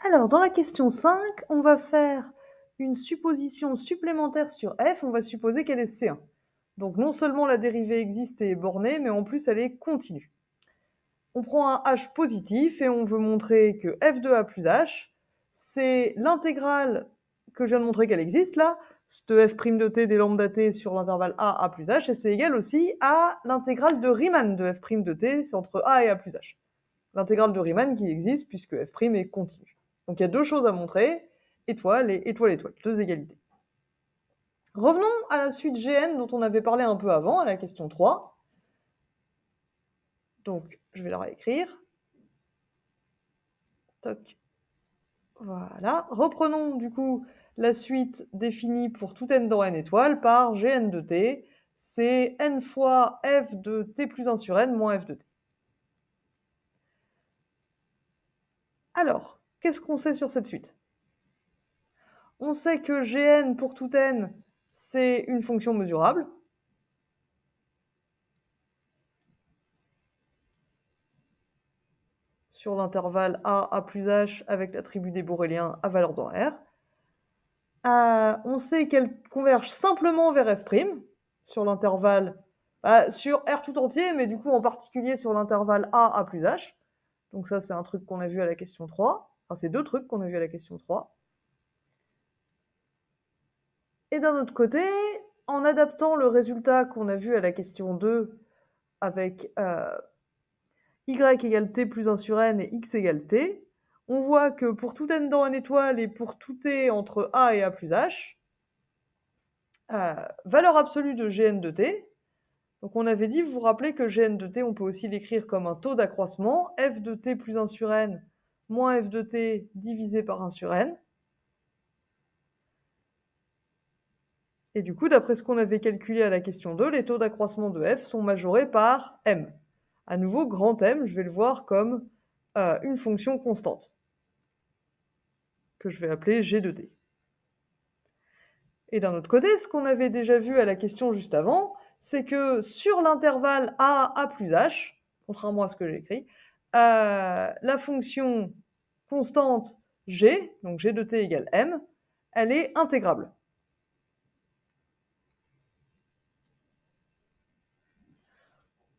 Alors, dans la question 5, on va faire une supposition supplémentaire sur f, on va supposer qu'elle est C1. Donc non seulement la dérivée existe et est bornée, mais en plus elle est continue. On prend un h positif et on veut montrer que f de a plus h, c'est l'intégrale que je viens de montrer qu'elle existe là, de f' de t des lambda t sur l'intervalle a plus h, et c'est égal aussi à l'intégrale de Riemann de f' de t, c'est entre a et a plus h. L'intégrale de Riemann qui existe puisque f' est continue. Donc il y a deux choses à montrer, étoile et étoile, étoile, deux égalités. Revenons à la suite Gn dont on avait parlé un peu avant, à la question 3. Donc je vais la réécrire. Toc. Voilà. Reprenons du coup la suite définie pour tout n dans n étoiles par Gn de t. C'est n fois f de t plus 1 sur n moins f de t. Alors, qu'est-ce qu'on sait sur cette suite? On sait que Gn pour tout n, c'est une fonction mesurable. Sur l'intervalle a plus h avec l'attribut des boréliens à valeur dans R. On sait qu'elle converge simplement vers f', sur l'intervalle, sur R tout entier, mais du coup en particulier sur l'intervalle a plus h. Donc ça, c'est un truc qu'on a vu à la question 3. Enfin, c'est deux trucs qu'on a vu à la question 3. Et d'un autre côté, en adaptant le résultat qu'on a vu à la question 2 avec y égale t plus 1 sur n et x égale t, on voit que pour tout n dans n étoile et pour tout t entre a et a plus h, valeur absolue de Gn de t. Donc on avait dit, vous vous rappelez que Gn de t, on peut aussi l'écrire comme un taux d'accroissement, f de t plus 1 sur n moins f de t divisé par 1 sur n. Et du coup, d'après ce qu'on avait calculé à la question 2, les taux d'accroissement de f sont majorés par m. À nouveau, grand M, je vais le voir comme une fonction constante, que je vais appeler g de t. Et d'un autre côté, ce qu'on avait déjà vu à la question juste avant, c'est que sur l'intervalle a plus h, contrairement à ce que j'ai écrit, la fonction constante g, donc g de t égale m, elle est intégrable.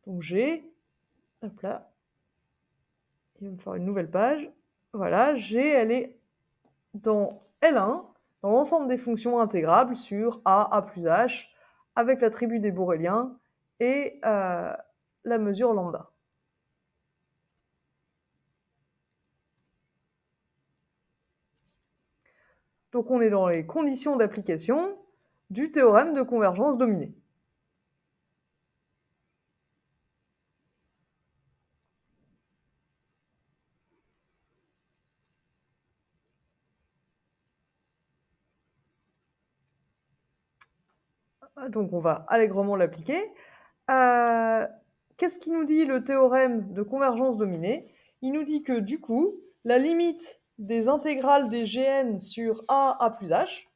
Donc g, hop là, il va me faire une nouvelle page. Voilà, g, elle est dans L1, dans l'ensemble des fonctions intégrables sur a plus h, avec l'attribut des boréliens et la mesure lambda. Donc on est dans les conditions d'application du théorème de convergence dominée. Donc on va allègrement l'appliquer. Qu'est-ce qui nous dit le théorème de convergence dominée? Il nous dit que du coup, la limite des intégrales des Gn sur a plus h,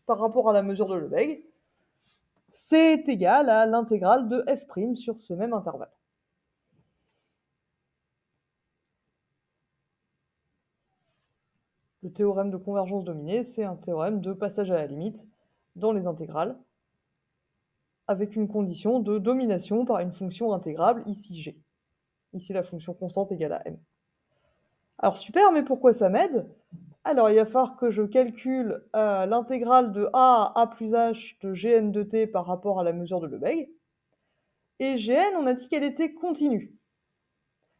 par rapport à la mesure de Lebesgue, c'est égal à l'intégrale de f' sur ce même intervalle. Le théorème de convergence dominée, c'est un théorème de passage à la limite dans les intégrales, avec une condition de domination par une fonction intégrable, ici g. Ici, la fonction constante égale à m. Alors super, mais pourquoi ça m'aide? Alors il va falloir que je calcule l'intégrale de a plus h de Gn de t par rapport à la mesure de Lebesgue. Et Gn, on a dit qu'elle était continue.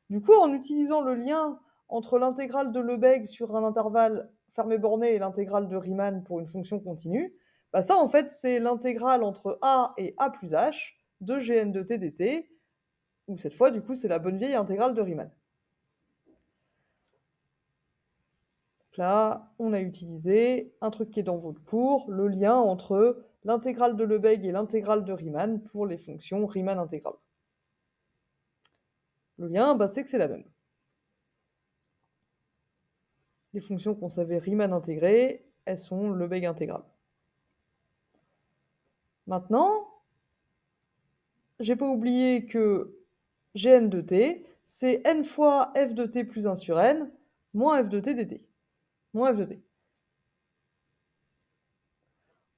Du coup, en utilisant le lien entre l'intégrale de Lebesgue sur un intervalle fermé borné et l'intégrale de Riemann pour une fonction continue, bah ça en fait c'est l'intégrale entre a et a plus h de Gn de t dt, ou cette fois du coup c'est la bonne vieille intégrale de Riemann. Donc là, on a utilisé un truc qui est dans votre cours, le lien entre l'intégrale de Lebesgue et l'intégrale de Riemann pour les fonctions Riemann intégrales. Le lien, bah, c'est que c'est la même. Les fonctions qu'on savait Riemann intégrées, elles sont Lebesgue intégrales. Maintenant, j'ai pas oublié que Gn de t, c'est n fois f de t plus 1 sur n, moins f de t dt, moins f de t.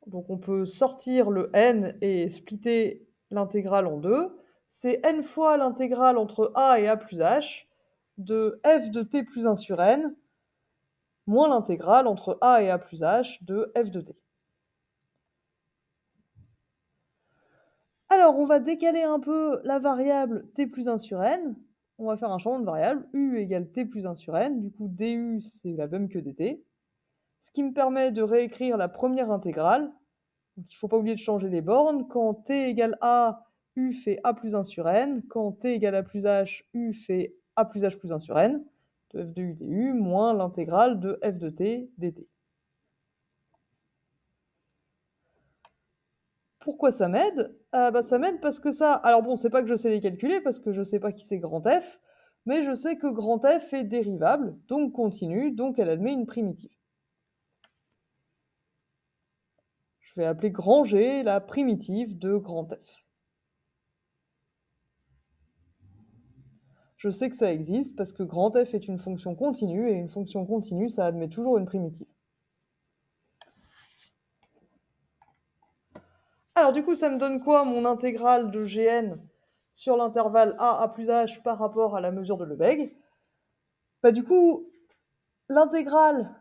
Donc on peut sortir le n et splitter l'intégrale en deux. C'est n fois l'intégrale entre a et a plus h de f de t plus 1 sur n moins l'intégrale entre a et a plus h de f de t. Alors, on va décaler un peu la variable t plus 1 sur n. On va faire un changement de variable, u égale t plus 1 sur n. Du coup, du, c'est la même que dt. Ce qui me permet de réécrire la première intégrale. Donc, il ne faut pas oublier de changer les bornes. Quand t égale a, u fait a plus 1 sur n. Quand t égale a plus h, u fait a plus h plus 1 sur n. De f de u du moins l'intégrale de f de t dt. Pourquoi ça m'aide? Ça m'aide parce que ça... Alors bon, c'est pas que je sais les calculer, parce que je sais pas qui c'est grand F, mais je sais que grand F est dérivable, donc continue, donc elle admet une primitive. Je vais appeler grand G la primitive de grand F. Je sais que ça existe parce que grand F est une fonction continue, et une fonction continue, ça admet toujours une primitive. Alors du coup, ça me donne quoi mon intégrale de Gn sur l'intervalle a plus h par rapport à la mesure de Lebesgue? Du coup, l'intégrale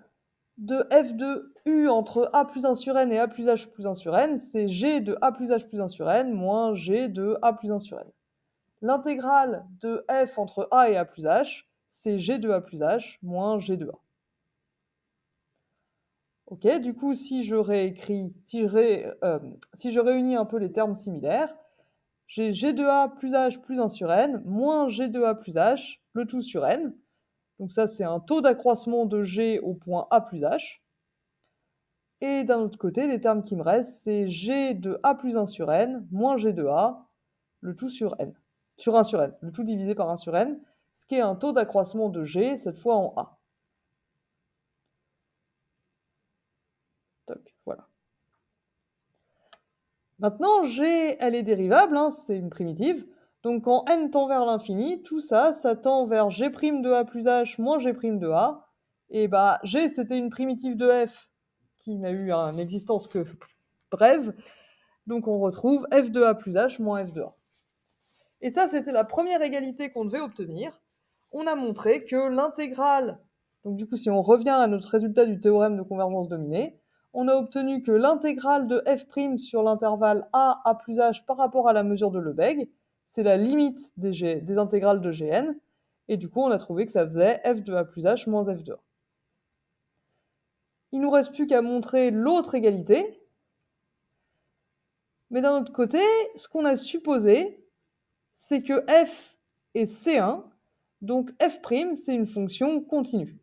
de f de u entre a plus 1 sur n et a plus h plus 1 sur n, c'est g de a plus h plus 1 sur n moins g de a plus 1 sur n. L'intégrale de f entre a et a plus h, c'est g de a plus h moins g de a. Ok, du coup, si je réunis un peu les termes similaires, j'ai g de a plus h plus 1 sur n moins g de a plus h, le tout sur n. Donc ça, c'est un taux d'accroissement de g au point a plus h. Et d'un autre côté, les termes qui me restent, c'est g de a plus 1 sur n moins g de a, le tout sur n. Sur 1 sur n, le tout divisé par 1 sur n, ce qui est un taux d'accroissement de g, cette fois en a. Donc, voilà. Maintenant, g, elle est dérivable, hein, c'est une primitive. Donc quand n tend vers l'infini, tout ça, ça tend vers g' de a plus h moins g' de a. Et g, c'était une primitive de f qui n'a eu une existence que brève. Donc on retrouve f de a plus h moins f de a. Et ça, c'était la première égalité qu'on devait obtenir. On a montré que l'intégrale, donc du coup, si on revient à notre résultat du théorème de convergence dominée, on a obtenu que l'intégrale de f' sur l'intervalle a plus h par rapport à la mesure de Lebesgue, c'est la limite des intégrales de Gn, et du coup, on a trouvé que ça faisait f de a plus h moins f de a. Il nous reste plus qu'à montrer l'autre égalité, mais d'un autre côté, ce qu'on a supposé, c'est que f est C1, donc f', c'est une fonction continue.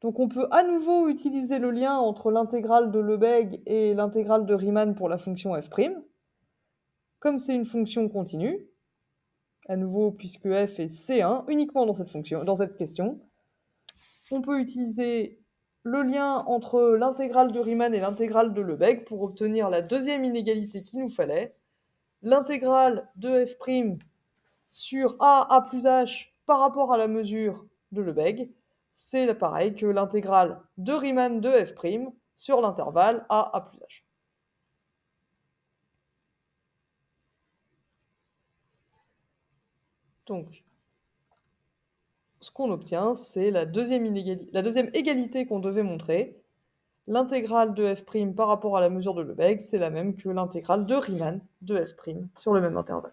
Donc on peut à nouveau utiliser le lien entre l'intégrale de Lebesgue et l'intégrale de Riemann pour la fonction f'. Comme c'est une fonction continue, à nouveau puisque f est C1 uniquement dans cette question, on peut utiliser le lien entre l'intégrale de Riemann et l'intégrale de Lebesgue pour obtenir la deuxième inégalité qu'il nous fallait. L'intégrale de f' sur a plus h par rapport à la mesure de Lebesgue, c'est pareil que l'intégrale de Riemann de f' sur l'intervalle a plus h. Donc, ce qu'on obtient, c'est la deuxième égalité qu'on devait montrer. L'intégrale de f' par rapport à la mesure de Lebesgue, c'est la même que l'intégrale de Riemann de f' sur le même intervalle.